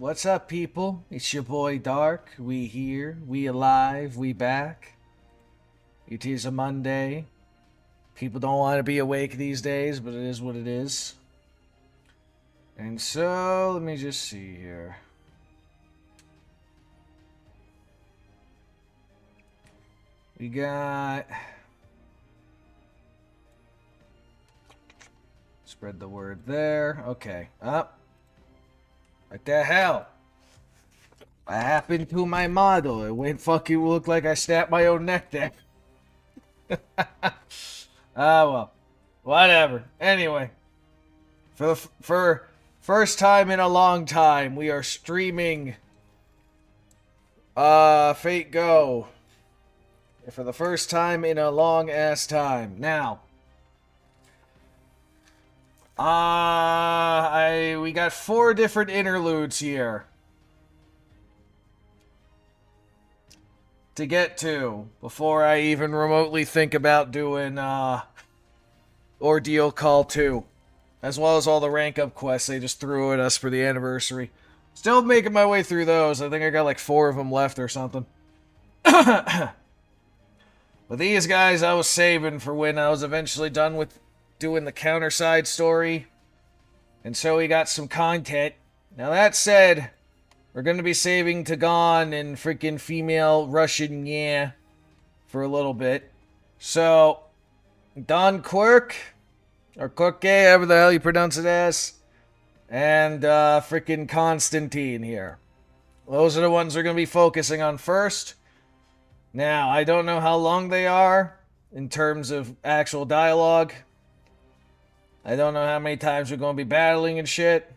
What's up, people? It's your boy Dark. We here, we alive, we back. It is a Monday. People don't want to be awake these days, but it is what it is. And so, let me just see here. We got... Spread the word there. Okay. Up. What the hell? What happened to my model? It went fucking look like I snapped my own neck there. Well. Whatever. Anyway. For first time in a long time, we are streaming Fate Go. For the first time in a long ass time. Now, we got 4 different interludes here to get to before I even remotely think about doing Ordeal Call 2, as well as all the rank up quests they just threw at us for the anniversary. Still making my way through those. I think I got like 4 of them left or something. But these guys I was saving for when I was eventually done with doing the counter side story. And so we got some content. Now that said, we're going to be saving Tagon and freaking female Russian yeah for a little bit. So, Don Quirk, or Quirke, however the hell you pronounce it as, and freaking Constantine here. Those are the ones we're going to be focusing on first. Now, I don't know how long they are in terms of actual dialogue. I don't know how many times we're going to be battling and shit.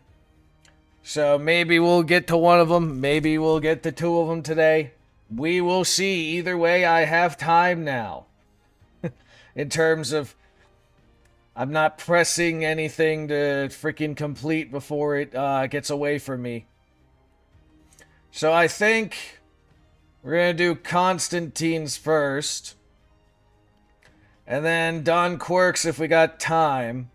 So maybe we'll get to one of them. Maybe we'll get to 2 of them today. We will see. Either way, I have time now. In terms of... I'm not pressing anything to freaking complete before it gets away from me. So I think we're going to do Constantine's first. And then Don Quirk's if we got time.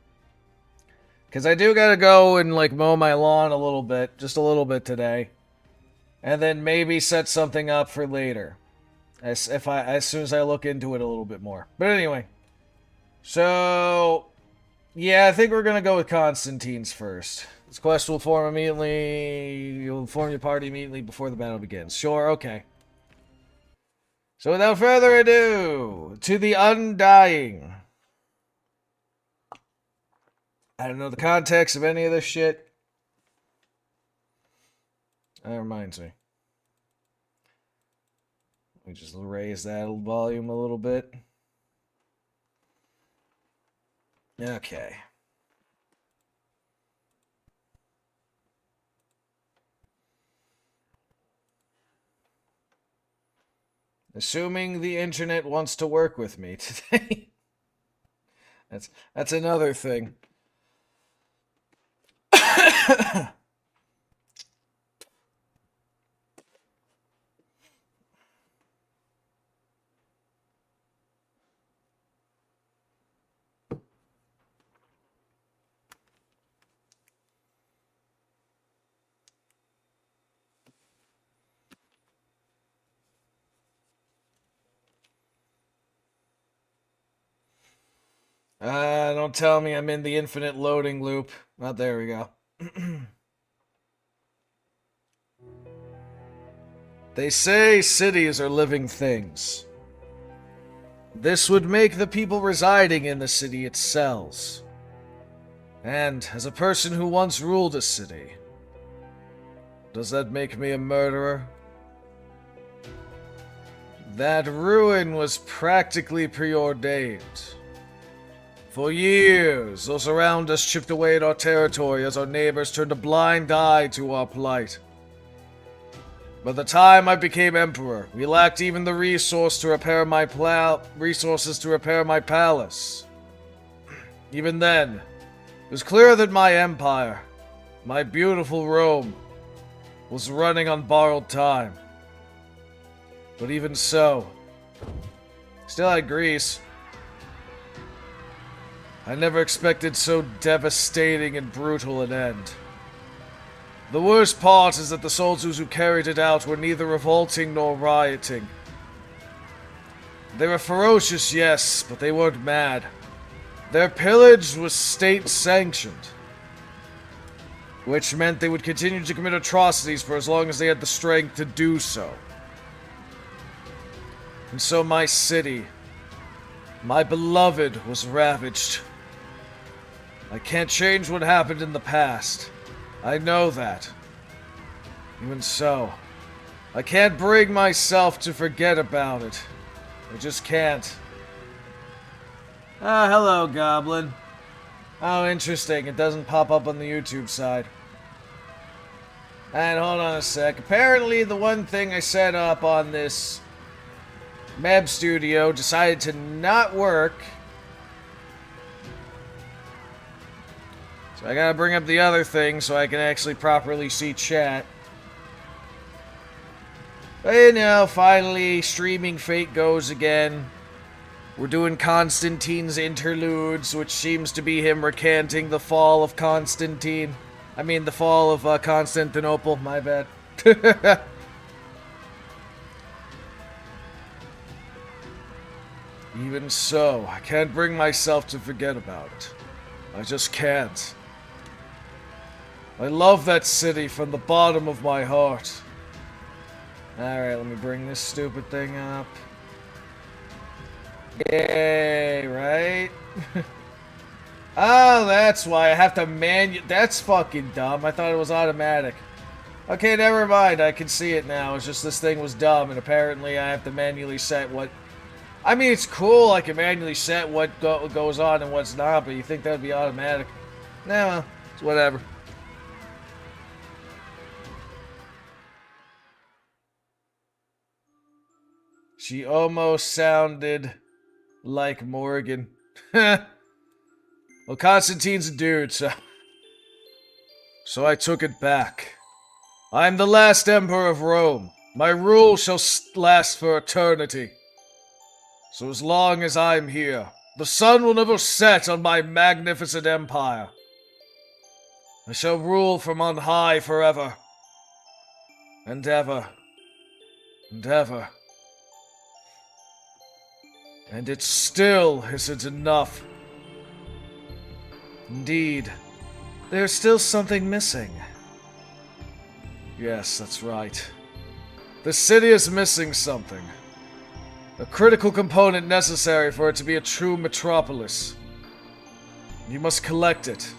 Because I do gotta go and, like, mow my lawn a little bit. Just a little bit today. And then maybe set something up for later. As soon as I look into it a little bit more. But anyway. So... yeah, I think we're gonna go with Constantine's first. This quest will form immediately... you'll form your party immediately before the battle begins. Sure, okay. So without further ado, to the Undying. I don't know the context of any of this shit. That reminds me. Let me just raise that volume a little bit. Okay. Assuming the internet wants to work with me today. That's another thing. Don't tell me I'm in the infinite loading loop. Oh, there we go. They say cities are living things. This would make the people residing in the city its cells. And, as a person who once ruled a city, does that make me a murderer? That ruin was practically preordained. For years, those around us chipped away at our territory as our neighbors turned a blind eye to our plight. By the time I became emperor, we lacked even the resources to repair my palace. Even then, it was clear that my empire, my beautiful Rome, was running on borrowed time. But even so, still had Greece. I never expected so devastating and brutal an end. The worst part is that the soldiers who carried it out were neither revolting nor rioting. They were ferocious, yes, but they weren't mad. Their pillage was state-sanctioned, which meant they would continue to commit atrocities for as long as they had the strength to do so. And so my city, my beloved, was ravaged. I can't change what happened in the past. I know that. Even so, I can't bring myself to forget about it. I just can't. Ah, hello, Goblin. Oh, interesting. It doesn't pop up on the YouTube side. And hold on a sec. Apparently, the one thing I set up on this Meb Studio decided to not work. So I gotta bring up the other thing so I can actually properly see chat. But you know, finally, streaming fate goes again. We're doing Constantine's Interlewds, which seems to be him recanting the fall of Constantine. I mean, the fall of Constantinople, my bad. Even so, I can't bring myself to forget about it. I just can't. I love that city from the bottom of my heart. Alright, let me bring this stupid thing up. Yay, right? Oh, that's why I have to that's fucking dumb. I thought it was automatic. Okay, never mind. I can see it now. It's just this thing was dumb, and apparently I have to manually set what... I mean, it's cool I can manually set what goes on and what's not, but you think that would be automatic. Nah, well, it's whatever. She almost sounded like Morgan. Well, Constantine's a dude, so I took it back. I am the last emperor of Rome. My rule shall last for eternity. So as long as I'm here, the sun will never set on my magnificent empire. I shall rule from on high forever. And ever. And ever. And it still isn't enough. Indeed, there's still something missing. Yes, that's right. The city is missing something. A critical component necessary for it to be a true metropolis. You must collect it.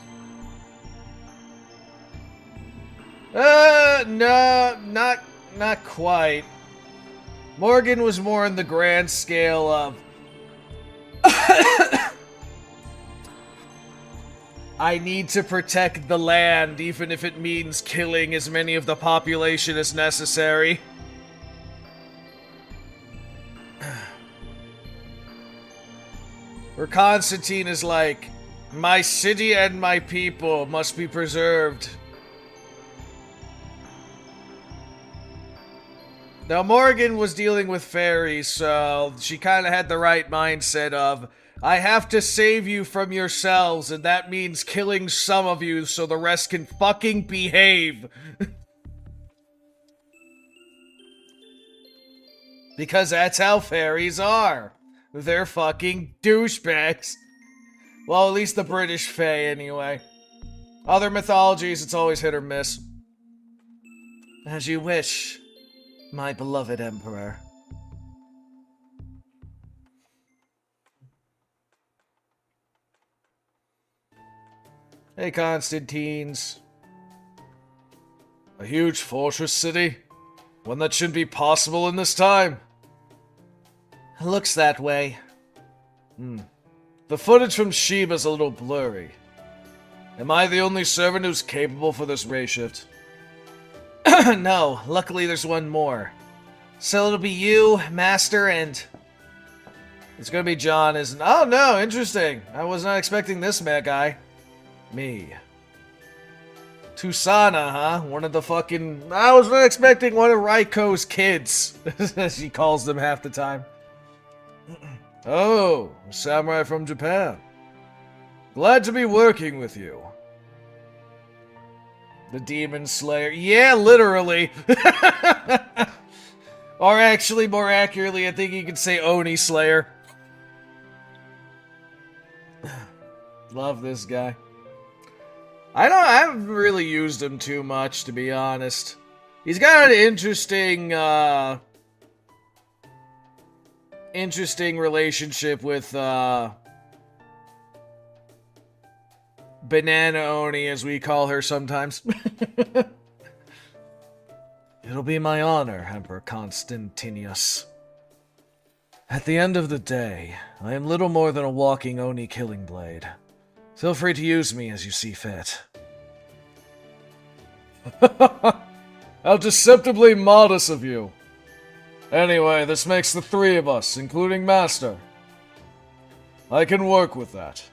No, not quite. Morgan was more in the grand scale of... I need to protect the land, even if it means killing as many of the population as necessary. Where Constantine is like, my city and my people must be preserved. Now, Morgan was dealing with fairies, so she kind of had the right mindset of, I have to save you from yourselves, and that means killing some of you so the rest can fucking behave. Because that's how fairies are. They're fucking douchebags. Well, at least the British Fae, anyway. Other mythologies, it's always hit or miss. As you wish, my beloved Emperor. Hey, Constantines. A huge fortress city? One that shouldn't be possible in this time? Looks that way. The footage from Sheba's a little blurry. Am I the only servant who's capable for this ray shift? No, luckily there's one more. So it'll be you, Master, and... It's gonna be John, isn't... Oh no, interesting. I was not expecting this mad guy. Me. Tusana, huh? One of the fucking... I was not expecting one of Raiko's kids, as she calls them half the time. Oh, a samurai from Japan. Glad to be working with you. The Demon Slayer. Yeah, literally. Or actually, more accurately, I think you could say Oni Slayer. Love this guy. I haven't really used him too much, to be honest. He's got an interesting relationship with, Banana Oni, as we call her sometimes. It'll be my honor, Emperor Constantinius. At the end of the day, I am little more than a walking Oni killing blade. Feel free to use me as you see fit. How deceptively modest of you. Anyway, this makes the three of us, including Master. I can work with that.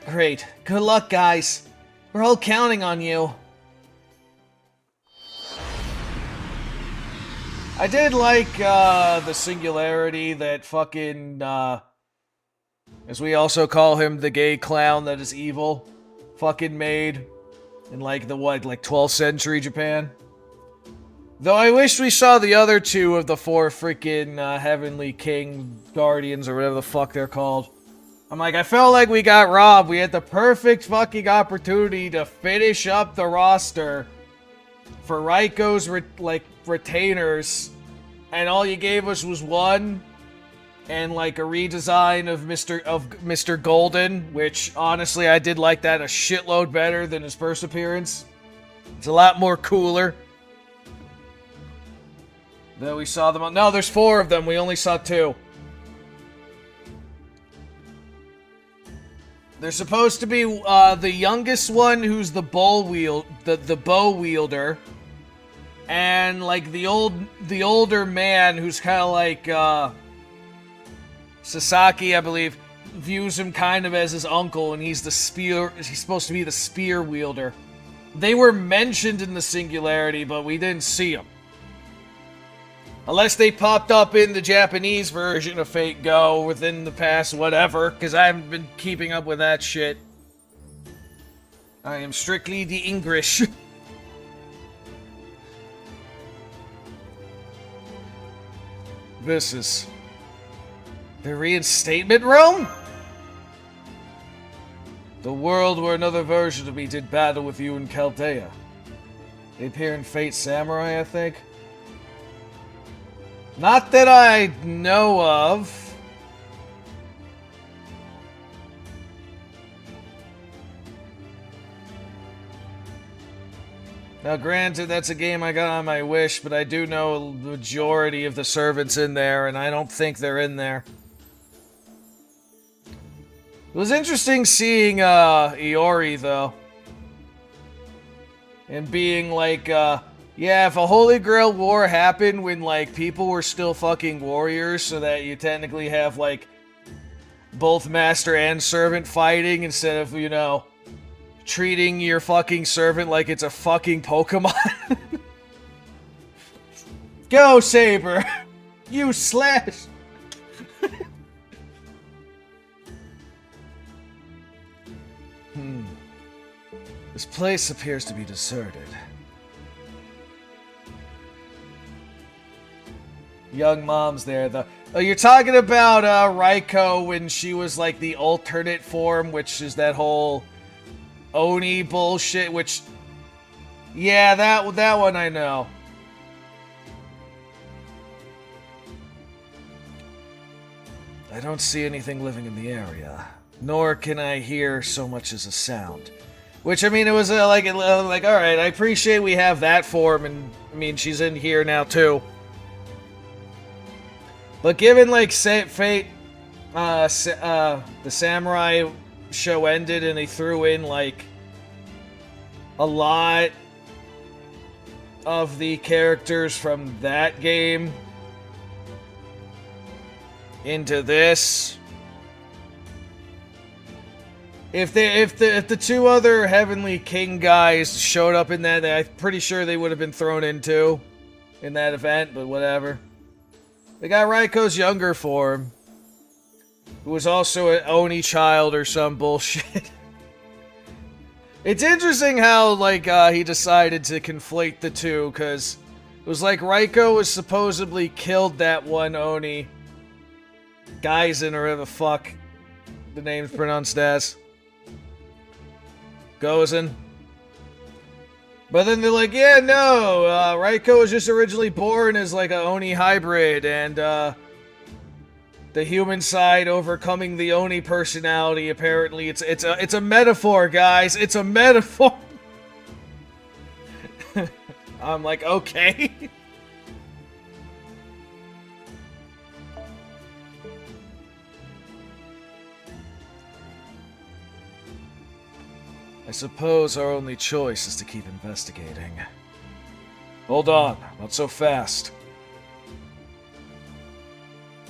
Great. Good luck, guys. We're all counting on you. I did like, the singularity that fucking, as we also call him, the gay clown that is evil, fucking made in, like, the, what, like, 12th century Japan? Though I wish we saw the other two of the four freaking, Heavenly King Guardians, or whatever the fuck they're called. I'm like, I felt like we got robbed. We had the perfect fucking opportunity to finish up the roster for Raiko's, retainers, and all you gave us was one, and like a redesign of Mr. Golden, which honestly I did like that a shitload better than his first appearance. It's a lot more cooler. Then we saw them. No, there's four of them. We only saw two. They're supposed to be the youngest one, who's the bow wielder. And, like, the older man, who's kind of like, Sasaki, I believe, views him kind of as his uncle, and he's supposed to be the spear wielder. They were mentioned in the singularity, but we didn't see them. Unless they popped up in the Japanese version of Fate Go within the past whatever, because I haven't been keeping up with that shit. I am strictly the English. This is the reinstatement room? The world where another version of me did battle with you in Chaldea. They appear in Fate Samurai, I think. Not that I know of. Now, granted, that's a game I got on my wish, but I do know the majority of the servants in there, and I don't think they're in there. It was interesting seeing, Iori, though. And being like, yeah, if a Holy Grail War happened when, like, people were still fucking warriors, so that you technically have, like, both master and servant fighting instead of, you know, treating your fucking servant like it's a fucking Pokemon. Go, Saber! You slash! This place appears to be deserted. Young mom's there, though. Oh, you're talking about Raiko when she was like the alternate form, which is that whole Oni bullshit, which... Yeah, that one I know. I don't see anything living in the area, nor can I hear so much as a sound. Which, I mean, it was like, alright, I appreciate we have that form, and, I mean, she's in here now, too. But given, like, Fate, the Samurai show ended, and they threw in, like, a lot of the characters from that game into this. If the two other Heavenly King guys showed up in that, I'm pretty sure they would have been thrown in too, in that event, but whatever. They got Raiko's younger form, who was also an Oni child or some bullshit. It's interesting how, like, he decided to conflate the two, because it was like Raiko was supposedly killed that one Oni. Geisen, or whatever the fuck the name's pronounced as. Gozen. But then they're like, yeah, no, Raiko was just originally born as, like, a Oni hybrid, and, the human side overcoming the Oni personality, apparently. It's a metaphor, guys. It's a metaphor. I'm like, okay. I suppose our only choice is to keep investigating. Hold on, not so fast.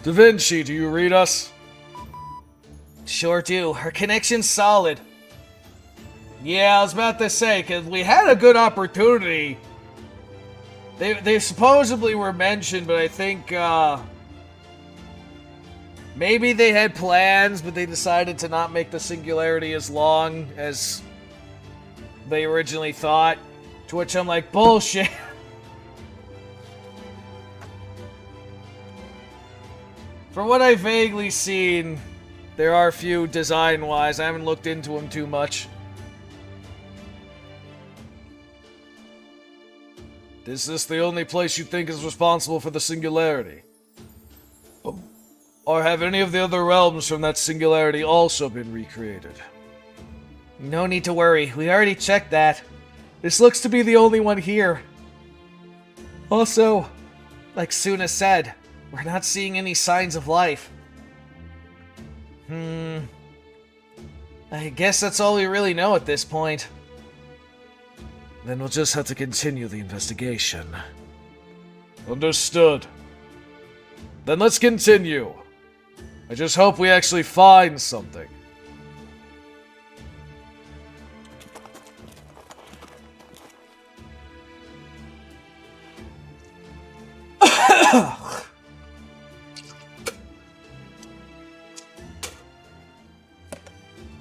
Da Vinci, do you read us? Sure do. Her connection's solid. Yeah, I was about to say, because we had a good opportunity. They supposedly were mentioned, but I think, maybe they had plans, but they decided to not make the singularity as long as they originally thought. To which I'm like, bullshit. From what I've vaguely seen, there are a few design-wise. I haven't looked into them too much. Is this the only place you think is responsible for the singularity? Or have any of the other realms from that singularity also been recreated? No need to worry. We already checked that. This looks to be the only one here. Also, like Suna said, we're not seeing any signs of life. I guess that's all we really know at this point. Then we'll just have to continue the investigation. Understood. Then let's continue. I just hope we actually find something.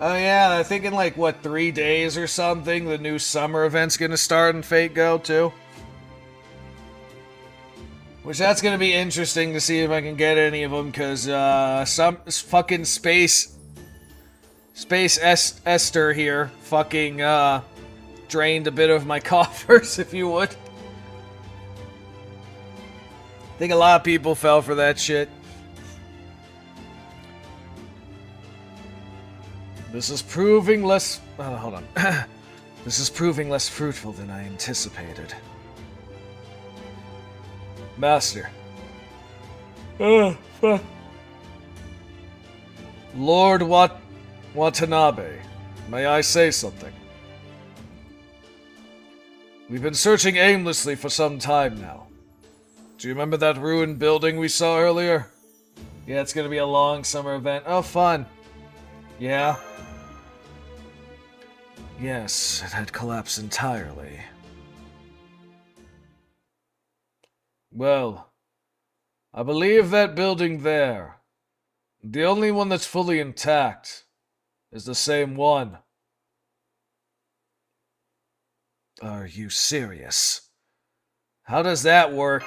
Oh yeah, I think in like, what, 3 days or something, the new summer event's gonna start in Fate Go, too. Which that's gonna be interesting to see if I can get any of them, because, some fucking Space Esther here fucking, drained a bit of my coffers, if you would. I think a lot of people fell for that shit. This is proving less... hold on. This is proving less fruitful than I anticipated. Master. Fuck. Lord Watanabe, may I say something? We've been searching aimlessly for some time now. Do you remember that ruined building we saw earlier? Yeah, it's gonna be a long summer event. Oh, fun. Yeah. Yes, it had collapsed entirely. Well, I believe that building there, the only one that's fully intact, is the same one. Are you serious? How does that work?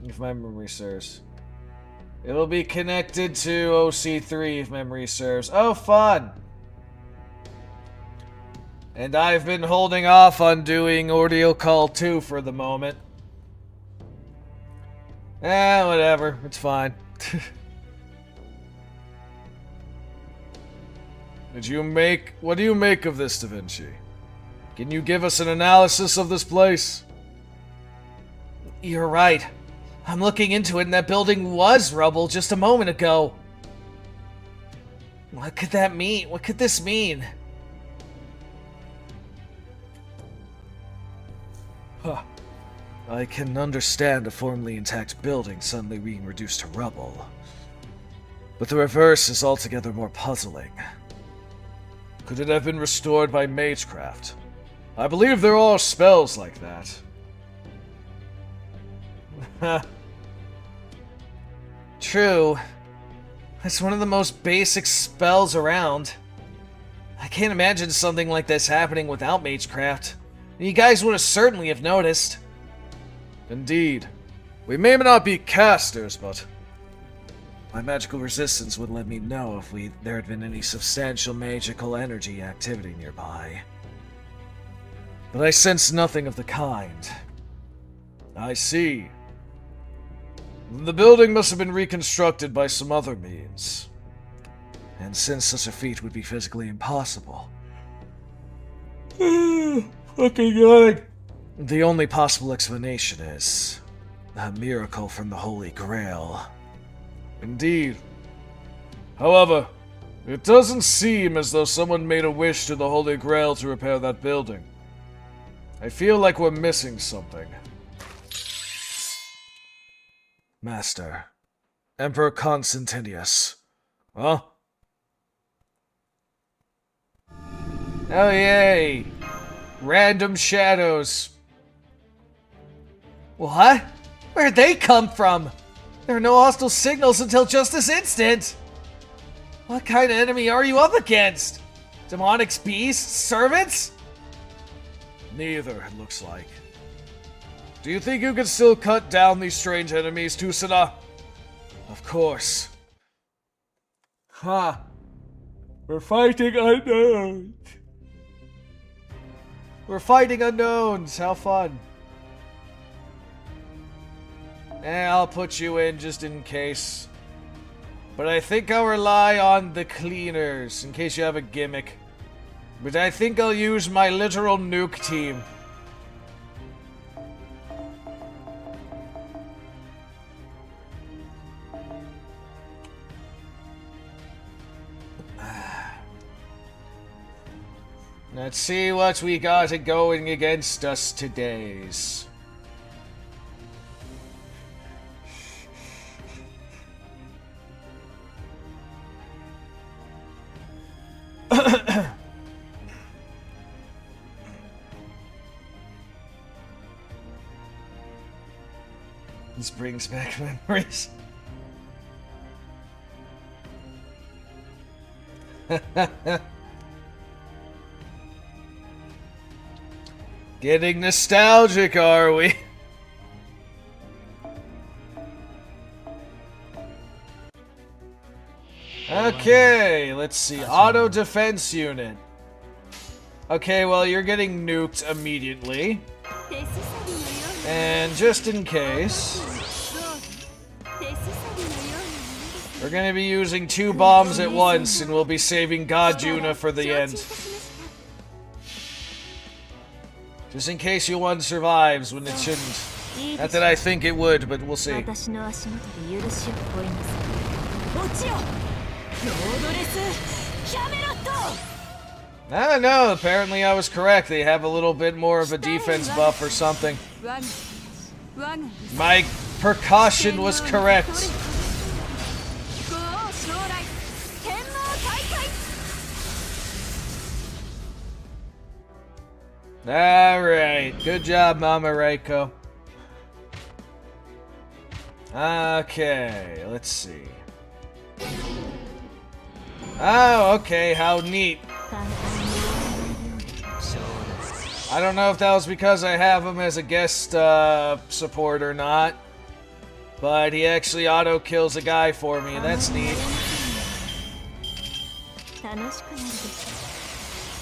If my memory serves. It'll be connected to OC3 if memory serves. Oh, fun! And I've been holding off on doing Ordeal Call 2 for the moment. Whatever. It's fine. What do you make of this, Da Vinci? Can you give us an analysis of this place? You're right. I'm looking into it and that building was rubble just a moment ago. What could that mean? What could this mean? Huh. I can understand a formerly intact building suddenly being reduced to rubble. But the reverse is altogether more puzzling. Could it have been restored by magecraft? I believe there are spells like that. True. It's one of the most basic spells around. I can't imagine something like this happening without Magecraft. You guys would have certainly have noticed. Indeed. We may not be casters, but my magical resistance would let me know if there had been any substantial magical energy activity nearby. But I sense nothing of the kind. I see. The building must have been reconstructed by some other means. And since such a feat would be physically impossible. Fucking yawning. The only possible explanation is a miracle from the Holy Grail. Indeed. However, it doesn't seem as though someone made a wish to the Holy Grail to repair that building. I feel like we're missing something. Master. Emperor Constantinius. Huh? Oh yay! Random shadows. What? Where'd they come from? There are no hostile signals until just this instant! What kind of enemy are you up against? Demonic beasts? Servants? Neither, it looks like. Do you think you can still cut down these strange enemies, Tusana? Of course. Ha! We're fighting unknowns. We're fighting unknowns. How fun. I'll put you in just in case. But I think I'll rely on the cleaners in case you have a gimmick. But I think I'll use my literal nuke team. Let's see what we got going against us todays. This brings back memories. Getting nostalgic, are we? Okay, let's see. Auto defense unit. Okay, well, you're getting nuked immediately. And just in case, we're gonna be using 2 bombs at once, and we'll be saving God Juna for the end. Just in case you one survives when it shouldn't. Not that I think it would, but we'll see. I don't know, apparently I was correct. They have a little bit more of a defense buff or something. My precaution was correct. Alright, good job, Mama Reiko. Okay, let's see. Oh, okay, how neat. I don't know if that was because I have him as a guest support or not, but he actually auto-kills a guy for me, and that's neat.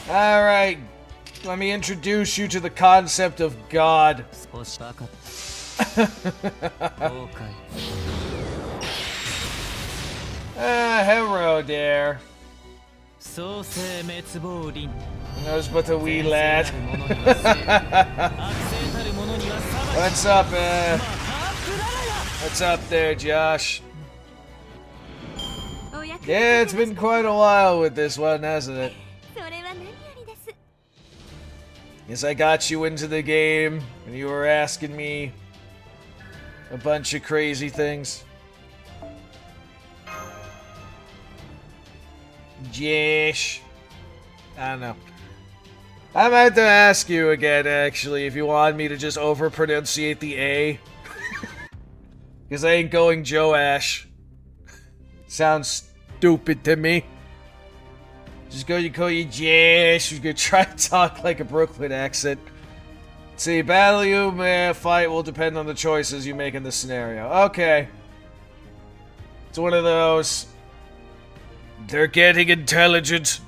Alright, let me introduce you to the concept of God. Hello there. Knows but a wee lad. What's up there, Josh? Yeah, it's been quite a while with this one, hasn't it? Yes, I got you into the game, and you were asking me a bunch of crazy things. Jesh. I don't know. I might have to ask you again, actually, if you want me to just over-pronunciate the A. Because I ain't going Joash. Sounds stupid to me. Just go, you call you Jay. She's gonna try to talk like a Brooklyn accent. See, battle you may fight will depend on the choices you make in the scenario. Okay. It's one of those. They're getting intelligent.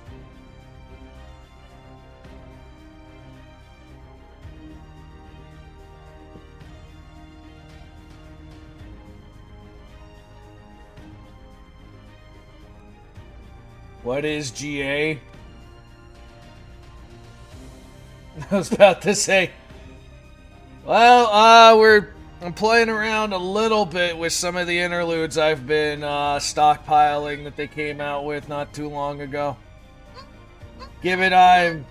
What is GA? I was about to say. Well, I'm playing around a little bit with some of the interludes I've been stockpiling that they came out with not too long ago. Given I'm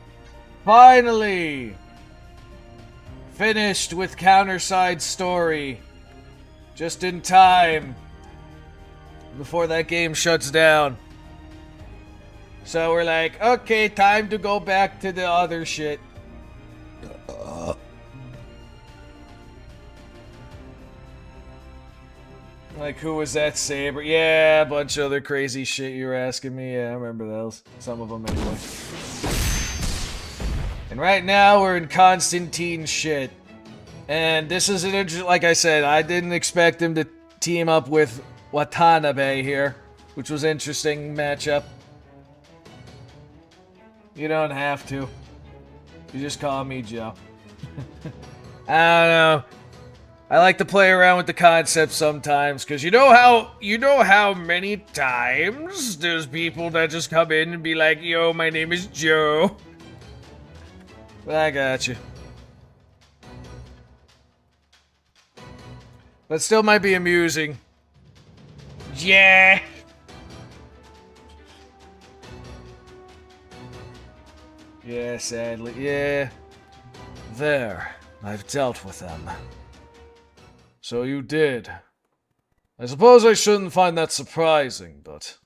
finally finished with Counterside Story just in time before that game shuts down. So we're like, okay, time to go back to the other shit. Like, who was that, Saber? Yeah, a bunch of other crazy shit you were asking me. Yeah, I remember those. Some of them, anyway. And right now, we're in Constantine shit. And this is an interesting... Like I said, I didn't expect him to team up with Watanabe here, which was an interesting matchup. You don't have to. You just call me Joe. I don't know. I like to play around with the concept sometimes, because you know how many times there's people that just come in and be like, yo, my name is Joe. I got you. But still might be amusing. Yeah. Yeah, sadly. Yeah. There. I've dealt with them. So you did. I suppose I shouldn't find that surprising, but...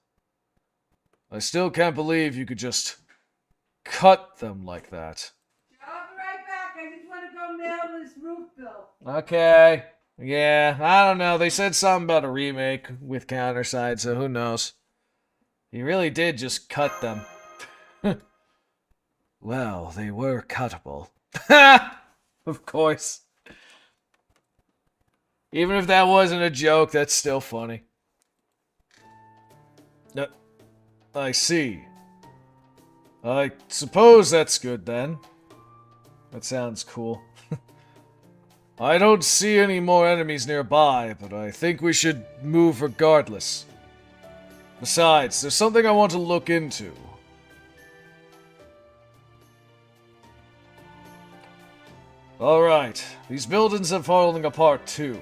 I still can't believe you could just... cut them like that. I'll be right back. I just want to go mail this roof bill. Okay. Yeah, I don't know. They said something about a remake with Counterside, so who knows. He really did just cut them. Well, they were cuttable. Of course. Even if that wasn't a joke, that's still funny. I see. I suppose that's good then. That sounds cool. I don't see any more enemies nearby, but I think we should move regardless. Besides, there's something I want to look into. Alright, these buildings are falling apart too.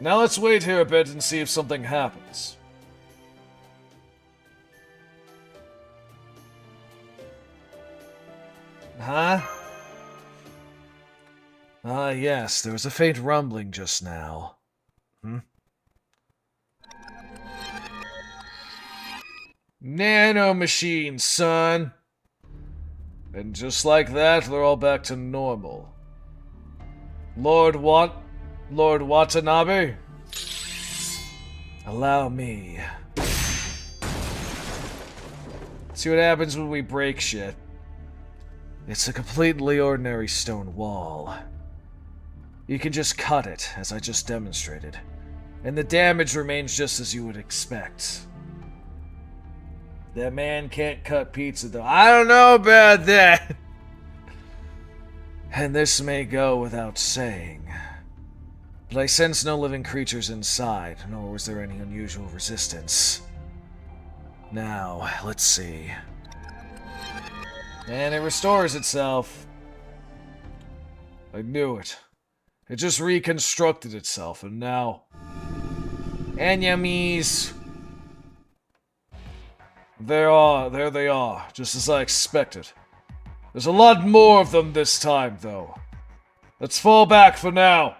Now let's wait here a bit and see if something happens. Huh? Ah, yes, there was a faint rumbling just now. Nanomachine, son! And just like that, they're all back to normal. Lord Watanabe? Allow me. See what happens when we break shit. It's a completely ordinary stone wall. You can just cut it, as I just demonstrated. And the damage remains just as you would expect. That man can't cut pizza, though. I don't know about that! And this may go without saying. But I sense no living creatures inside, nor was there any unusual resistance. Now, let's see. And it restores itself. I knew it. It just reconstructed itself, and now... Enemies! There they are, just as I expected. There's a lot more of them this time, though. Let's fall back for now.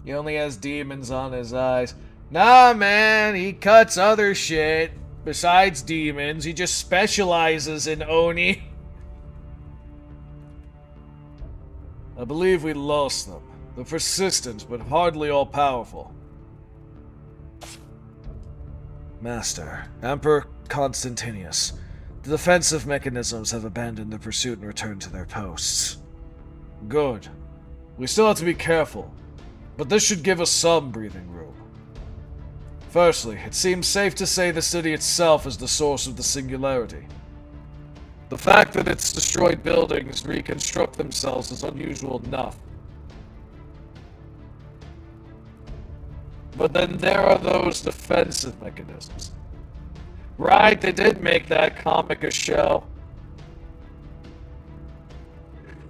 He only has demons on his eyes. Nah, man, he cuts other shit. Besides demons, he just specializes in Oni. I believe we lost them. The persistent, but hardly all-powerful. Master, Emperor Constantinius, the defensive mechanisms have abandoned their pursuit and returned to their posts. Good. We still have to be careful, but this should give us some breathing room. Firstly, it seems safe to say the city itself is the source of the singularity. The fact that its destroyed buildings reconstruct themselves is unusual enough. But then there are those defensive mechanisms. Right, they did make that comic a show.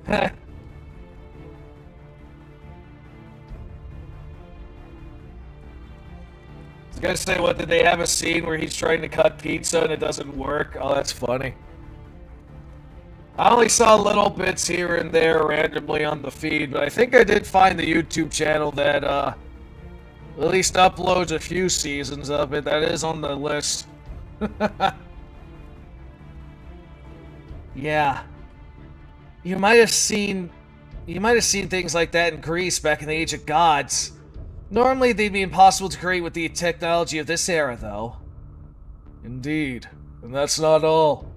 Heh. I was gonna say, what, did they have a scene where he's trying to cut pizza and it doesn't work? Oh, that's funny. I only saw little bits here and there randomly on the feed, but I think I did find the YouTube channel that, at least uploads a few seasons of it. That is on the list. Yeah. You might have seen things like that in Greece back in the Age of Gods. Normally, they'd be impossible to create with the technology of this era, though. Indeed. And that's not all.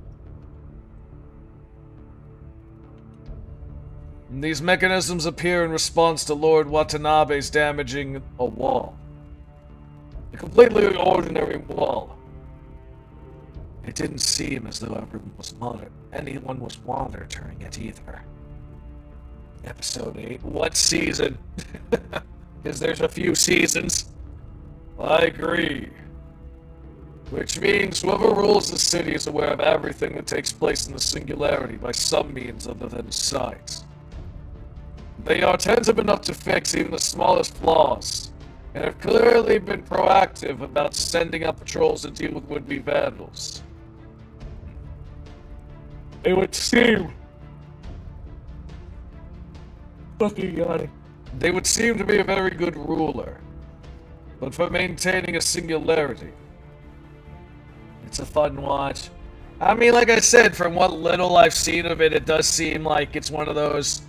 These mechanisms appear in response to Lord Watanabe's damaging a wall. A completely ordinary wall. It didn't seem as though anyone was monitoring it either. Episode 8. What season? Because there's a few seasons. I agree. Which means whoever rules the city is aware of everything that takes place in the singularity by some means other than sight. They are attentive enough to fix even the smallest flaws, and have clearly been proactive about sending out patrols to deal with would-be vandals. It would seem... Fucking yawning. They would seem to be a very good ruler, but for maintaining a singularity, it's a fun watch. I mean, like I said, from what little I've seen of it, it does seem like it's one of those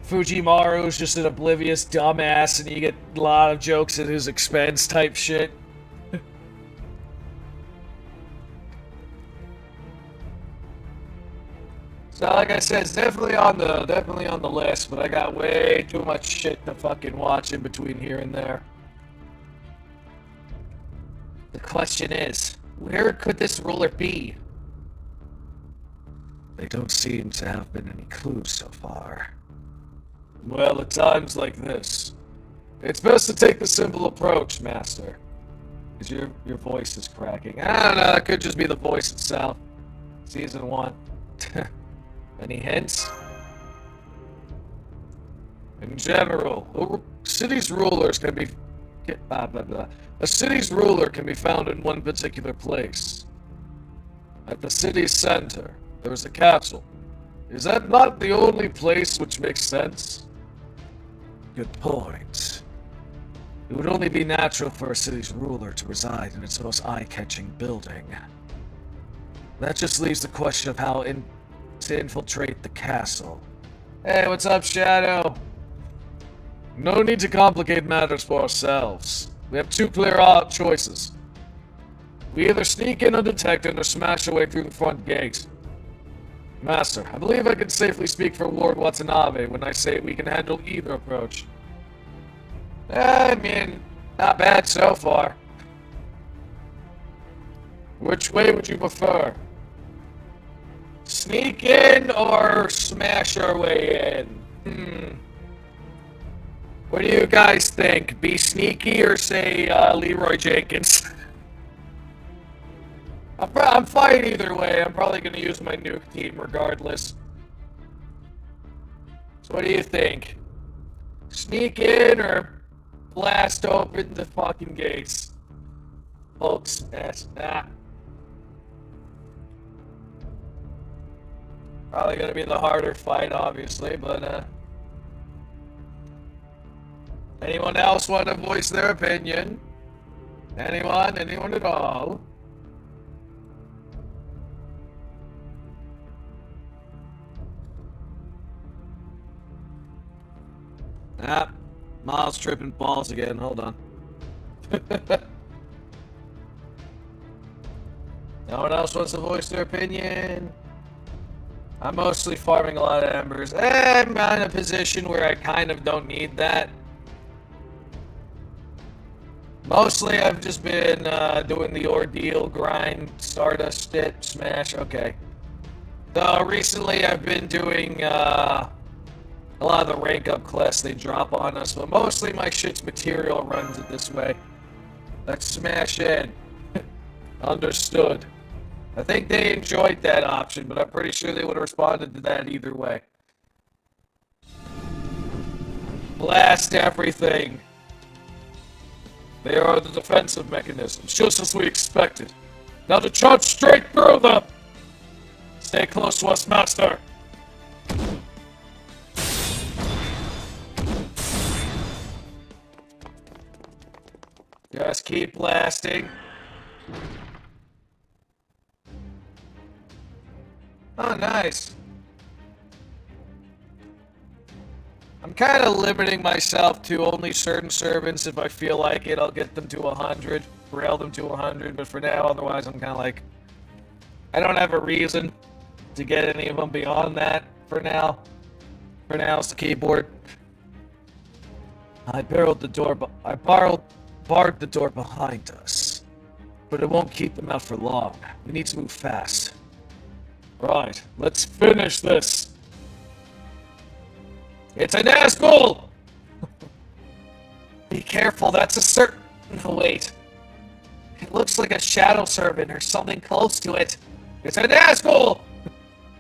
Fujimaru's just an oblivious dumbass and you get a lot of jokes at his expense type shit. So like I said, it's definitely on the list, but I got way too much shit to fucking watch in between here and there. The question is, where could this ruler be? They don't seem to have been any clues so far. Well, at times like this, it's best to take the simple approach, Master. Because your voice is cracking. I don't know, it could just be the voice itself. Season 1. Any hints? In general, a city's ruler can be found in one particular place. At the city's center, there is a castle. Is that not the only place which makes sense? Good point. It would only be natural for a city's ruler to reside in its most eye-catching building. That just leaves the question of how to infiltrate the castle. Hey, what's up, Shadow? No need to complicate matters for ourselves. We have two clear choices. We either sneak in undetected or smash our way through the front gate. Master, I believe I can safely speak for Lord Watanabe when I say we can handle either approach. I mean, not bad so far. Which way would you prefer? Sneak in or smash our way in? What do you guys think? Be sneaky or say Leroy Jenkins? I'm fine either way. I'm probably going to use my nuke team regardless. So what do you think? Sneak in or blast open the fucking gates? Folks, probably going to be the harder fight, obviously, but anyone else want to voice their opinion? Anyone? Anyone at all? Ah, Miles tripping balls again. Hold on. No one else wants to voice their opinion. I'm mostly farming a lot of embers. I'm in a position where I kind of don't need that. Mostly I've just been doing the ordeal, grind, stardust it, smash, okay. Though recently I've been doing a lot of the rank up quests they drop on us, but mostly my shit's material runs it this way. Let's smash in. Understood. I think they enjoyed that option, but I'm pretty sure they would have responded to that either way. Blast everything. They are the defensive mechanisms, just as we expected. Now to charge straight through them! Stay close to us, Master! Just keep blasting. Oh, nice. I'm kind of limiting myself to only certain servants. If I feel like it, I'll get them to 100, rail them to 100, but for now, otherwise I'm kind of like, I don't have a reason to get any of them beyond that for now. For now, it's the keyboard. I barred the door behind us, but it won't keep them out for long. We need to move fast. Right, let's finish this. It's a Nazgul! Be careful, that's a certain... No, wait. It looks like a shadow servant or something close to it. It's a Nazgul!